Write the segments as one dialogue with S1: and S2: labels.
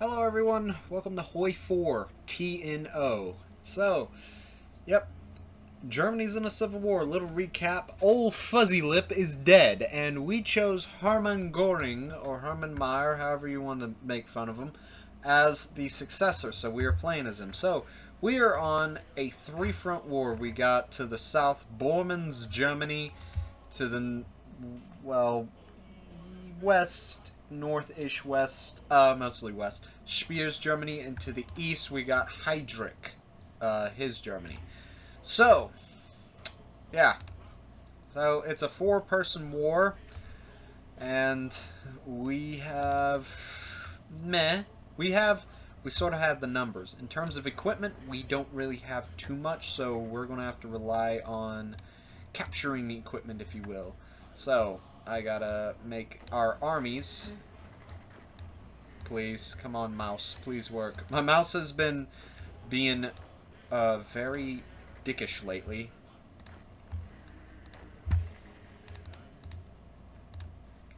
S1: Hello everyone, welcome to HoI4 TNO. So, yep, Germany's in a civil war. Little recap, old Fuzzy Lip is dead, and we chose Hermann Goring, or Hermann Meyer, however you want to make fun of him, as the successor, so we are playing as him. So, we are on a three-front war. We got to the south, Bormann's Germany, to the, well, west, north-ish west, mostly west, Speer's Germany, and to the east we got Heydrich, his Germany. So, yeah. So, it's a four-person war, and we have, we sort of have the numbers. In terms of equipment, we don't really have too much, so we're going to have to rely on capturing the equipment, if you will. So, I gotta make our armies. Please, come on, mouse. Please work. My mouse has been being very dickish lately.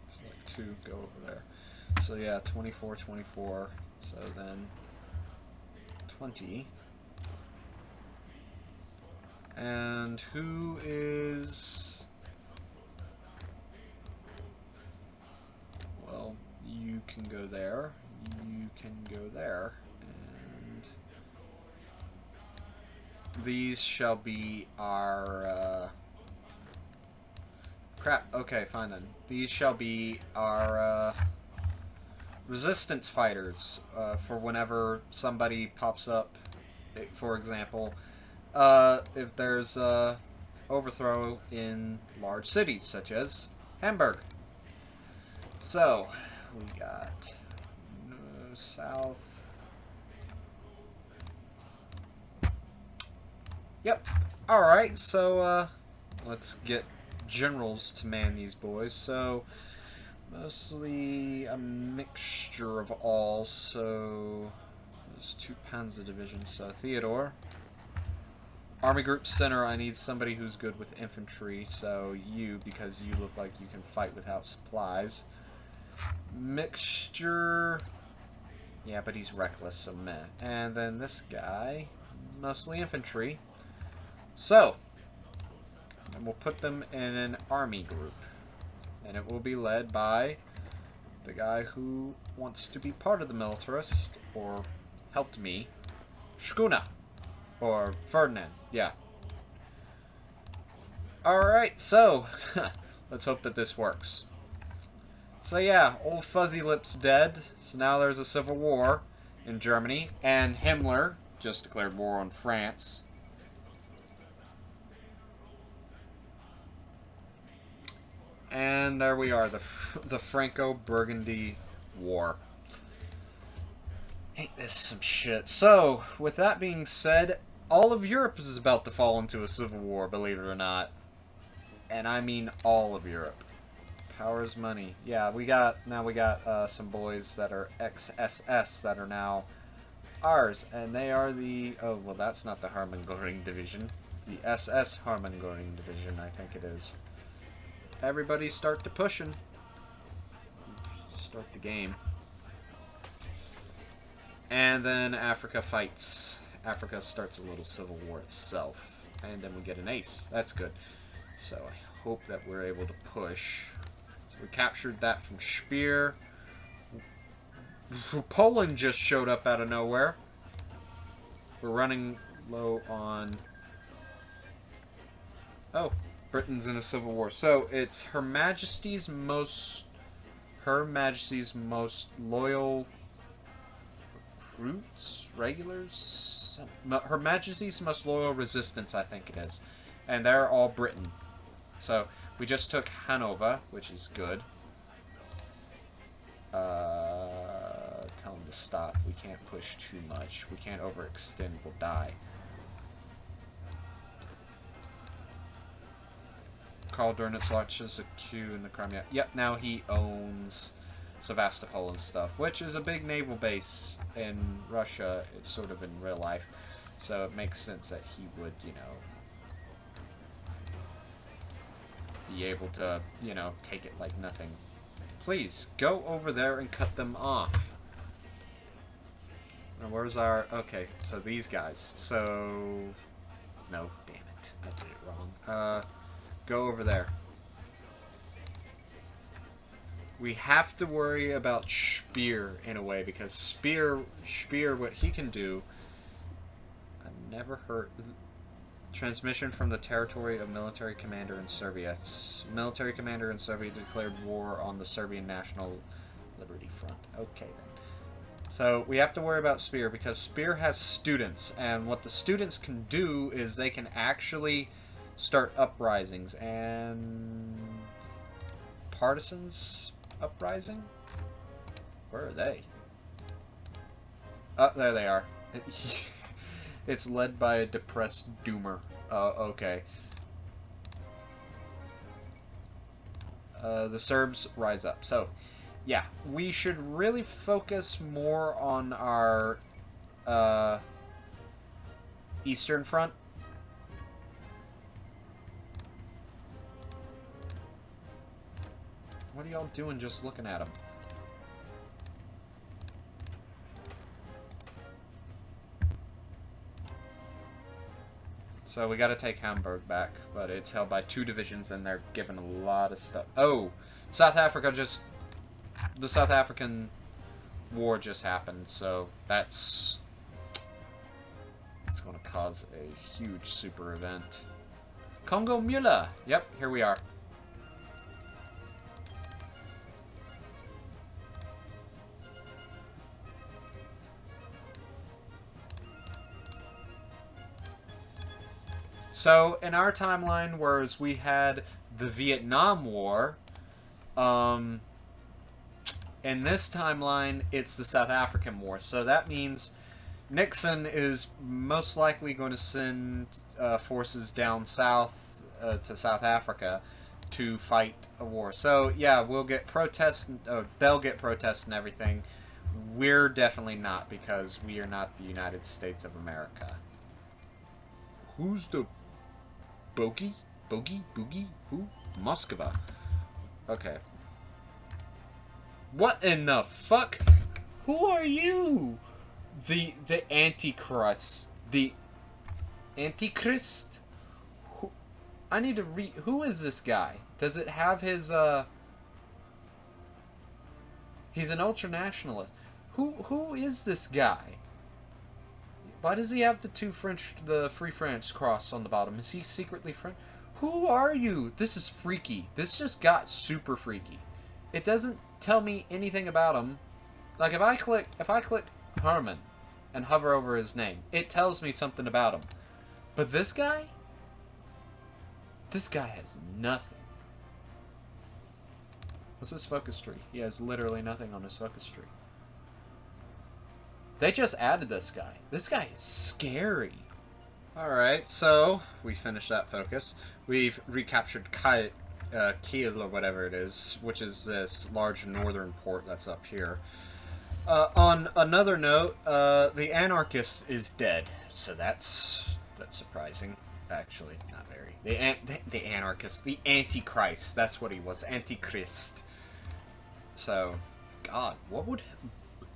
S1: Select 2, go over there. So yeah, 24, 24. So then 20. And who is... Well, you can go there, you can go there, and these shall be our, crap, okay, fine then. These shall be our, resistance fighters, for whenever somebody pops up, for example, if there's a overthrow in large cities, such as Hamburg. So, we got south. Yep. Alright, so let's get generals to man these boys. So, mostly a mixture of all. So, there's 2 Panzer divisions. So, Theodore. Army Group Center, I need somebody who's good with infantry. So, you, because you look like you can fight without supplies. Mixture, yeah, but he's reckless, so meh. And then this guy, mostly infantry. So, and we'll put them in an army group, and it will be led by the guy who wants to be part of the militarist, or helped me, Schooner, or Ferdinand, yeah. Alright, so, let's hope that this works. So yeah, old Fuzzy Lip's dead, so now there's a civil war in Germany, and Himmler just declared war on France. And there we are, the Franco-Burgundy War. Ain't this some shit. So, with that being said, all of Europe is about to fall into a civil war, believe it or not. And I mean all of Europe. Power's money. Yeah, we got some boys that are XSS that are now ours, and they are the, oh, well, that's not the Hermann Goring division. The SS Hermann Goring division, I think it is. Everybody start to pushing. Start the game. And then Africa fights. Africa starts a little civil war itself. And then we get an ace. That's good. So I hope that we're able to push. We captured that from Speer. Poland just showed up out of nowhere. We're running low on... Oh, Britain's in a civil war. So it's Her Majesty's most loyal recruits, regulars. Her Majesty's most loyal resistance, I think it is, and they're all Britain. So we just took Hanover, which is good. Tell them to stop. We can't push too much. We can't overextend. We'll die. Karl Dönitz watches a queue in the Crimea. Yep, now he owns Sevastopol and stuff, which is a big naval base in Russia. It's sort of in real life. So it makes sense that he would, you know, be able to, you know, take it like nothing. Please, go over there and cut them off. Where's our... Okay, so these guys. So... No, damn it. I did it wrong. Go over there. We have to worry about Speer in a way, because Speer, what he can do... I've never heard... Transmission from the territory of military commander in Serbia. Military commander in Serbia declared war on the Serbian National Liberty Front. Okay, then. So, we have to worry about Speer, because Speer has students, and what the students can do is they can actually start uprisings, and... Partisans uprising? Where are they? Oh, there they are. It's led by a depressed doomer. Okay. The Serbs rise up. So, yeah, we should really focus more on our Eastern Front. What are y'all doing just looking at them? So we gotta take Hamburg back, but it's held by 2 divisions and they're given a lot of stuff. Oh! South Africa just... The South African war just happened, so that's... It's gonna cause a huge super event. Congo Mula! Yep, here we are. So, in our timeline, whereas we had the Vietnam War, in this timeline, it's the South African War. So that means Nixon is most likely going to send forces down south to South Africa to fight a war. So, yeah, we'll get protests, they'll get protests and everything. We're definitely not, because we are not the United States of America. Who's the... Bogey? Boogie? Who? Moskva. Okay. What in the fuck? Who are you? The Antichrist. The Antichrist? Who? I need to read... Who is this guy? Does it have his, He's an ultranationalist. Who is this guy? Why does he have the Free France cross on the bottom? Is he secretly French? Who are you? This is freaky. This just got super freaky. It doesn't tell me anything about him. Like if I click Hermann and hover over his name, it tells me something about him. But this guy? This guy has nothing. What's his focus tree? He has literally nothing on his focus tree. They just added this guy. This guy is scary. Alright, so we finished that focus. We've recaptured Kiel, or whatever it is, which is this large northern port that's up here. On another note, the anarchist is dead. So that's surprising. Actually, not very. The anarchist. The Antichrist. That's what he was. Antichrist. So, God, what would...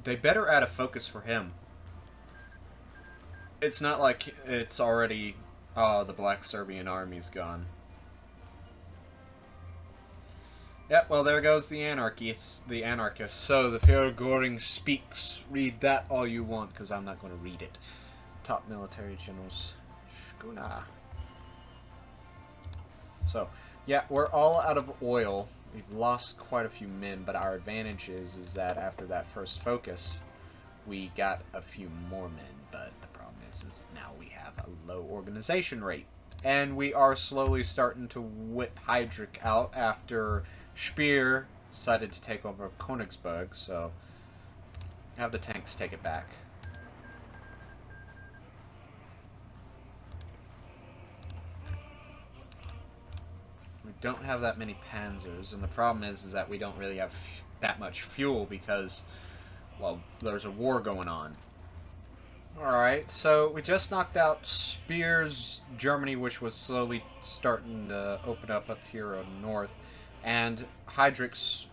S1: They better add a focus for him. It's not like it's already... the Black Serbian Army's gone. Yep, well, there goes the anarchist. So, the Führer Goring speaks. Read that all you want, because I'm not going to read it. Top military generals. Shkuna. So, yeah, we're all out of oil. We've lost quite a few men, but our advantage is that after that first focus, we got a few more men. But the problem is now we have a low organization rate. And we are slowly starting to whip Heydrich out after Speer decided to take over Königsberg. So, have the tanks take it back. We don't have that many panzers, and the problem is that we don't really have that much fuel because, well, there's a war going on. Alright, so we just knocked out Speer's Germany, which was slowly starting to open up here on north, and Heydrich's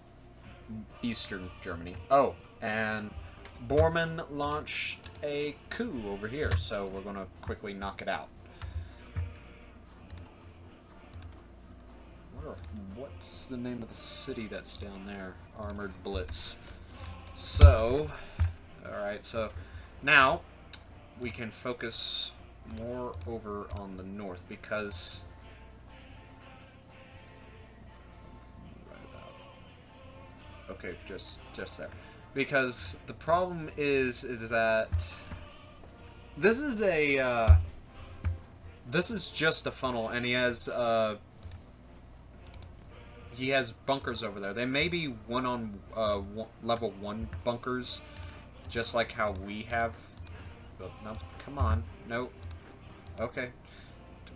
S1: eastern Germany. Oh, and Bormann launched a coup over here, so we're going to quickly knock it out. What's the name of the city that's down there? Armored Blitz. So, alright, so now we can focus more over on the north because okay, just there. Because the problem is that this is a this is just a funnel, and he has bunkers over there. They may be level 1 bunkers, just like how we have. But no, come on, no. Okay,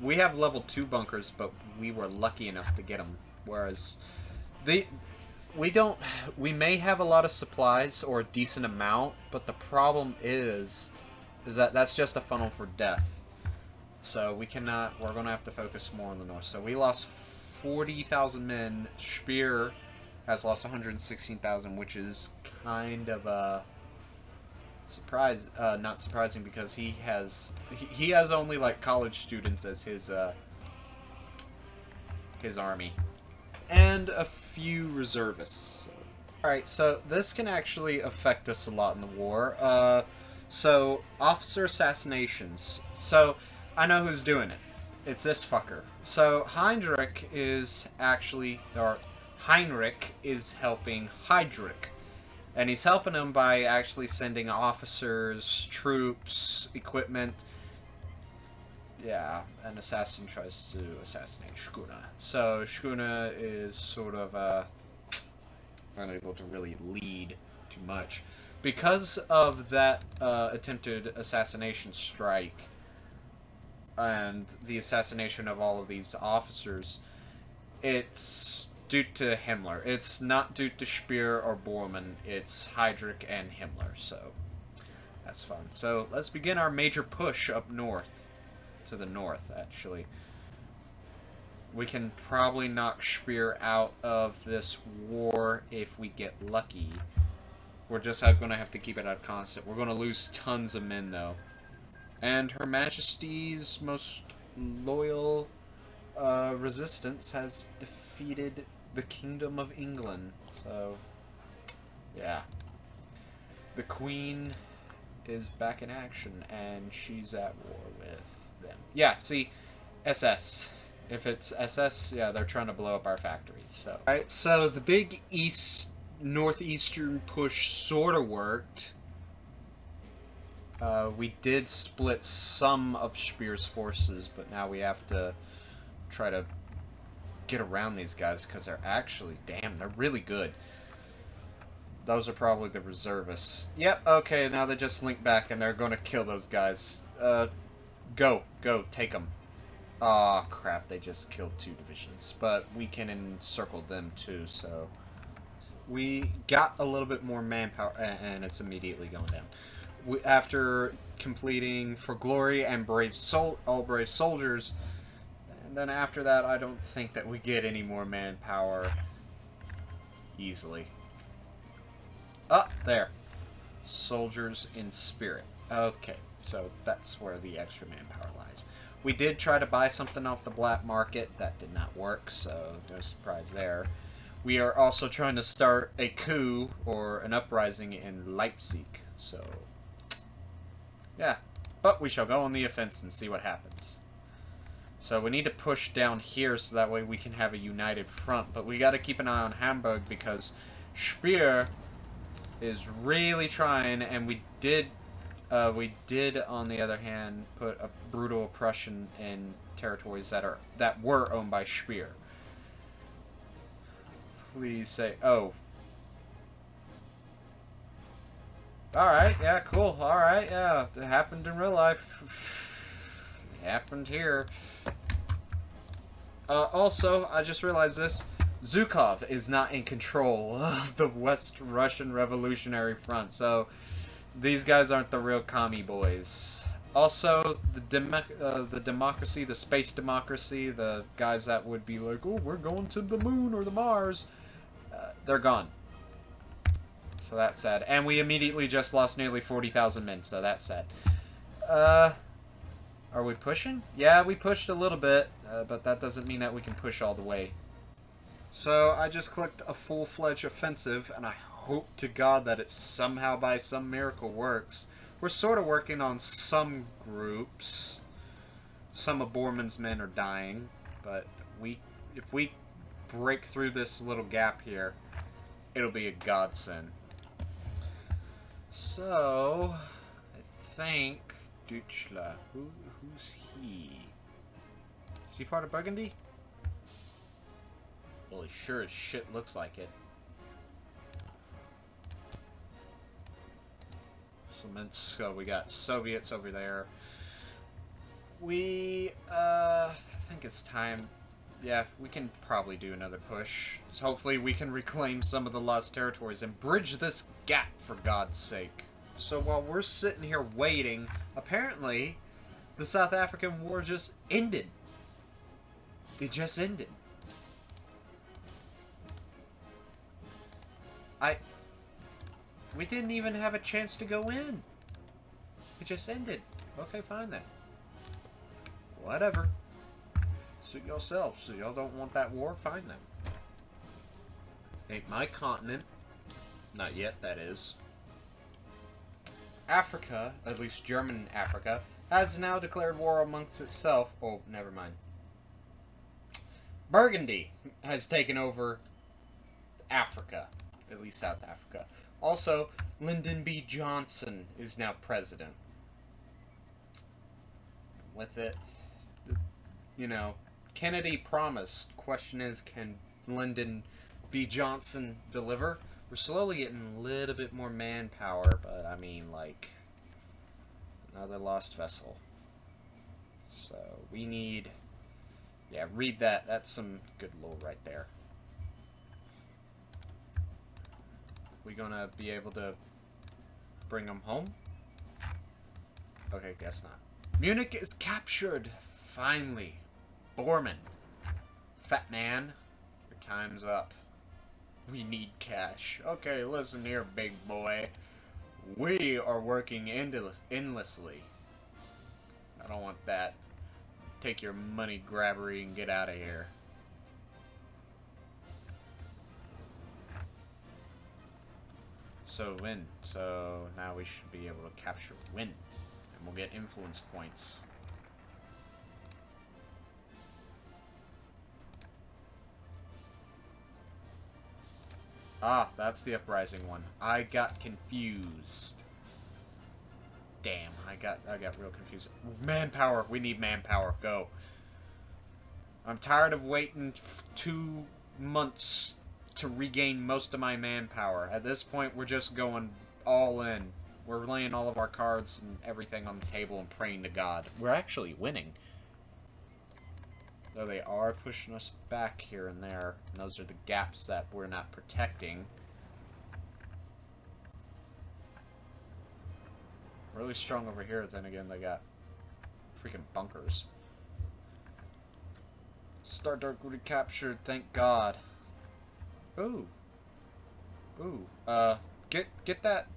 S1: we have level 2 bunkers, but we were lucky enough to get them. Whereas we don't. We may have a lot of supplies or a decent amount, but the problem is that that's just a funnel for death. So we cannot. We're going to have to focus more on the north. So we lost 40,000 men. Speer has lost 116,000, which is kind of a surprise. Not surprising because he has only like college students as his army, and a few reservists. Alright, so this can actually affect us a lot in the war. So officer assassinations. So I know who's doing it. It's this fucker. So Heinrich is helping Heydrich. And he's helping him by actually sending officers, troops, equipment. Yeah, an assassin tries to assassinate Schooner. So Schooner is sort of unable to really lead too much. Because of that attempted assassination strike, and the assassination of all of these officers, it's due to Himmler. It's not due to Speer or Bormann. It's Heydrich and Himmler, so that's fun. So let's begin our major push up north. To the north, actually. We can probably knock Speer out of this war if we get lucky. We're just going to have to keep it at constant. We're going to lose tons of men, though. And Her Majesty's most loyal resistance has defeated the Kingdom of England. So, yeah. The Queen is back in action, and she's at war with them. Yeah, see, SS. If it's SS, yeah, they're trying to blow up our factories. So, alright, so the big northeastern push sort of worked. We did split some of Speer's forces, but now we have to try to get around these guys because they're actually, damn, they're really good. Those are probably the reservists. Yep, okay, now they just link back and they're going to kill those guys. Go, take them. Aw, crap, they just killed 2 divisions. But we can encircle them too, so we got a little bit more manpower, and it's immediately going down. After completing For Glory and All Brave Soldiers, and then after that, I don't think that we get any more manpower easily. Ah, there. Soldiers in Spirit. Okay, so that's where the extra manpower lies. We did try to buy something off the black market. That did not work, so no surprise there. We are also trying to start a coup, or an uprising, in Leipzig, so yeah. But we shall go on the offense and see what happens. So we need to push down here so that way we can have a united front. But we got to keep an eye on Hamburg because Speer is really trying, and we did, on the other hand, put a brutal oppression in territories that were owned by Speer. Please say, oh. Alright, yeah, cool. Alright, yeah. It happened in real life. It happened here. Also, I just realized this. Zhukov is not in control of the West Russian Revolutionary Front, so these guys aren't the real commie boys. Also, the democracy, the space democracy, the guys that would be like, oh, we're going to the moon or the Mars, they're gone. So that's sad. And we immediately just lost nearly 40,000 men, so that's sad. Are we pushing? Yeah, we pushed a little bit, but that doesn't mean that we can push all the way. So I just clicked a full-fledged offensive, and I hope to God that it somehow by some miracle works. We're sort of working on some groups. Some of Bormann's men are dying, but if we break through this little gap here, it'll be a godsend. So, I think Deutschland. Who's he? Is he part of Burgundy? Well, he sure as shit looks like it. So we got Soviets over there. I think it's time. Yeah, we can probably do another push. So hopefully we can reclaim some of the lost territories and bridge this gap, for God's sake. So while we're sitting here waiting, apparently the South African War just ended. It just ended. We didn't even have a chance to go in. It just ended. Okay, fine then. Whatever. Suit yourselves. So y'all don't want that war? Fine then. Ain't my continent. Not yet, that is. Africa, at least German Africa, has now declared war amongst itself. Oh, never mind. Burgundy has taken over Africa. At least South Africa. Also, Lyndon B. Johnson is now president. With it, you know, Kennedy promised. Question is, can Lyndon B. Johnson deliver? We're slowly getting a little bit more manpower, but I mean, like, another lost vessel. So, we need... Yeah, read that. That's some good lore right there. We gonna be able to bring them home? Okay, guess not. Munich is captured. Finally. Bormann. Fat man. Your time's up. We need cash. Okay, listen here, big boy. We are working endlessly. I don't want that. Take your money grabbery and get out of here. So win. So now we should be able to capture win. And we'll get influence points. Ah, that's the uprising one. I got confused. Damn, I got real confused. Manpower. We need manpower. Go. I'm tired of waiting 2 months to regain most of my manpower. At this point, we're just going all in. We're laying all of our cards and everything on the table and praying to God. We're actually winning. Though they are pushing us back here and there. And those are the gaps that we're not protecting. Really strong over here, then again, they got freaking bunkers. Stardark recaptured, thank God. Ooh. Ooh. Get that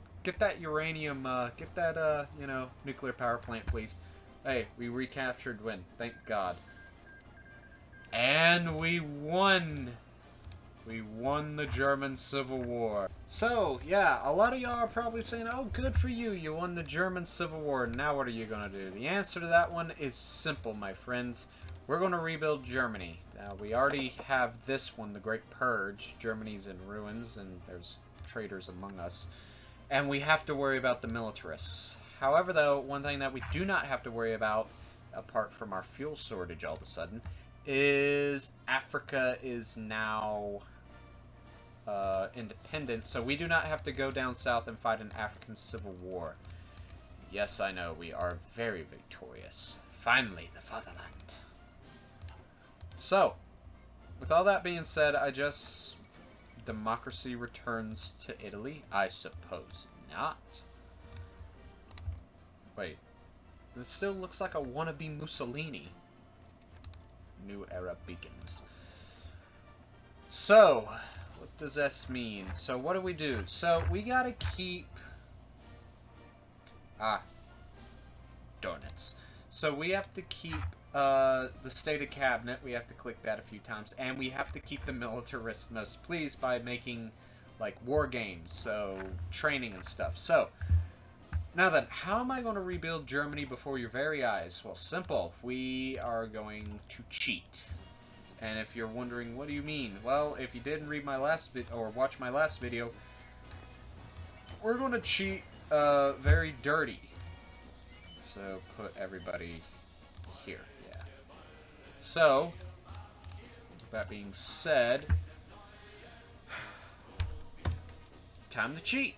S1: uranium, get that, you know, nuclear power plant, please. Hey, we recaptured Win. Thank God. And we won! We won the German Civil War. So, yeah, a lot of y'all are probably saying, oh, good for you, you won the German Civil War. Now what are you going to do? The answer to that one is simple, my friends. We're going to rebuild Germany. We already have this one, the Great Purge. Germany's in ruins, and there's traitors among us. And we have to worry about the militarists. However, though, one thing that we do not have to worry about, apart from our fuel shortage all of a sudden, is Africa is now independent, so we do not have to go down south and fight an African civil war. Yes, I know, we are very victorious. Finally, the fatherland. So, with all that being said, democracy returns to Italy? I suppose not. Wait, this still looks like a wannabe Mussolini. New era begins. So, What does S mean? So what do we do? So we gotta keep... darn it. So we have to keep the state of cabinet. We have to click that a few times. And we have to keep the militarist most pleased by making, like, war games. So, training and stuff. So, now then, how am I going to rebuild Germany before your very eyes? Well, simple. We are going to cheat. And if you're wondering, what do you mean? Well, if you didn't read my last video, or watch my last video, we're going to cheat very dirty. So, put everybody here, yeah. So, that being said, time to cheat.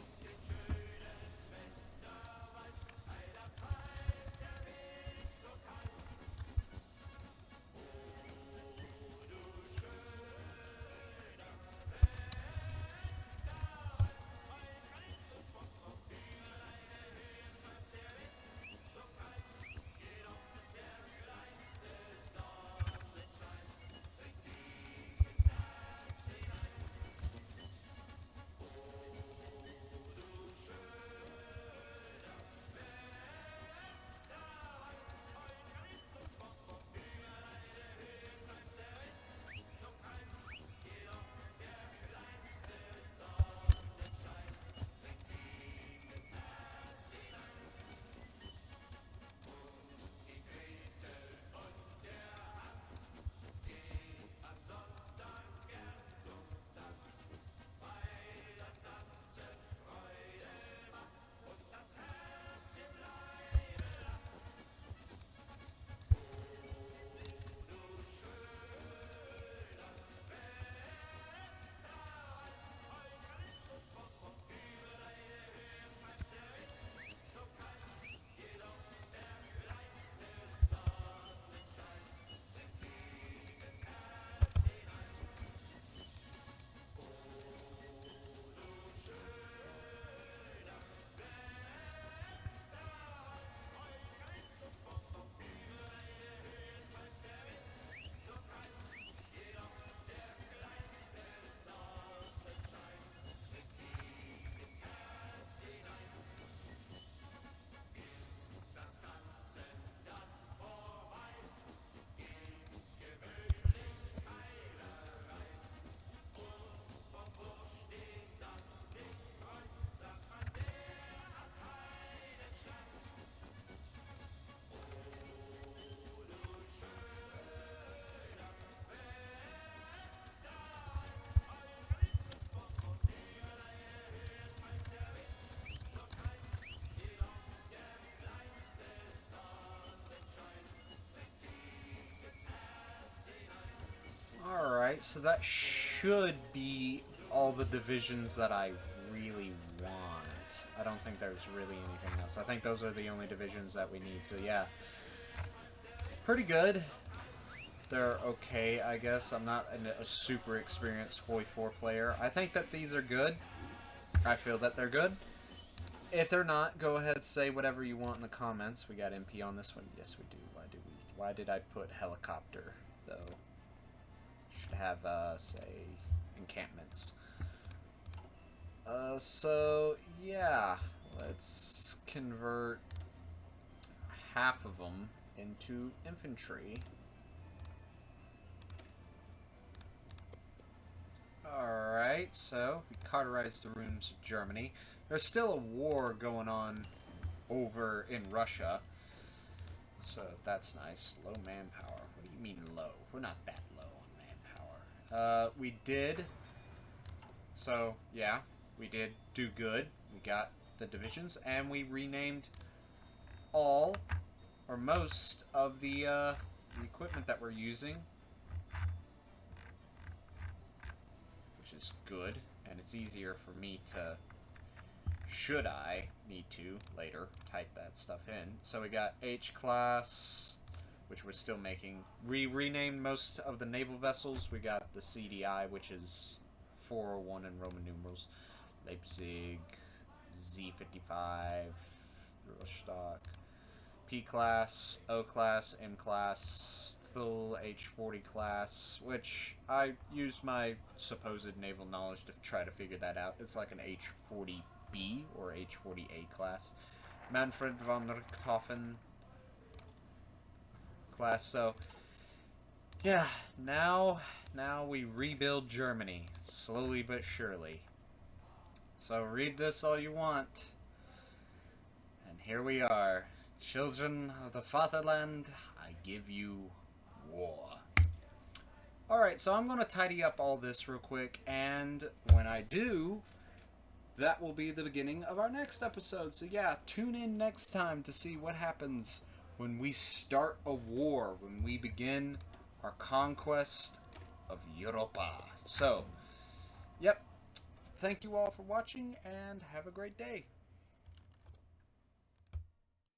S1: Alright, so that should be all the divisions that I really want. I don't think there's really anything else. I think those are the only divisions that we need, so yeah. Pretty good. They're okay, I guess. I'm not a super experienced HoI4 player. I think that these are good. I feel that they're good. If they're not, go ahead and say whatever you want in the comments. We got MP on this one. Yes, we do. Why did I put helicopter, though? Should have, say, encampments. So, yeah. Let's convert half of them into infantry. Alright, so we cauterized the rooms of Germany. There's still a war going on over in Russia. So that's nice. Low manpower. What do you mean low? We're not that low on manpower. We did. So, yeah. We did do good. We got the divisions. And we renamed all, or most, of the equipment that we're using. Which is good. And it's easier for me to... should I need to later type that stuff in. So we got H-class, which we're still making. We renamed most of the naval vessels. We got the CDI, which is 401 in Roman numerals. Leipzig, Z55, Rostock, P-class, O-class, M-class, lethal H-40 class, which I used my supposed naval knowledge to try to figure that out. It's like an H-40B or H-40A class. Manfred von Richthofen class. So, yeah, now we rebuild Germany, slowly but surely. So read this all you want. And here we are. Children of the fatherland, I give you war. Alright, so I'm going to tidy up all this real quick, and when I do, that will be the beginning of our next episode. So yeah, tune in next time to see what happens when we start a war, when we begin our conquest of Europa. So, yep, thank you all for watching, and have a great day.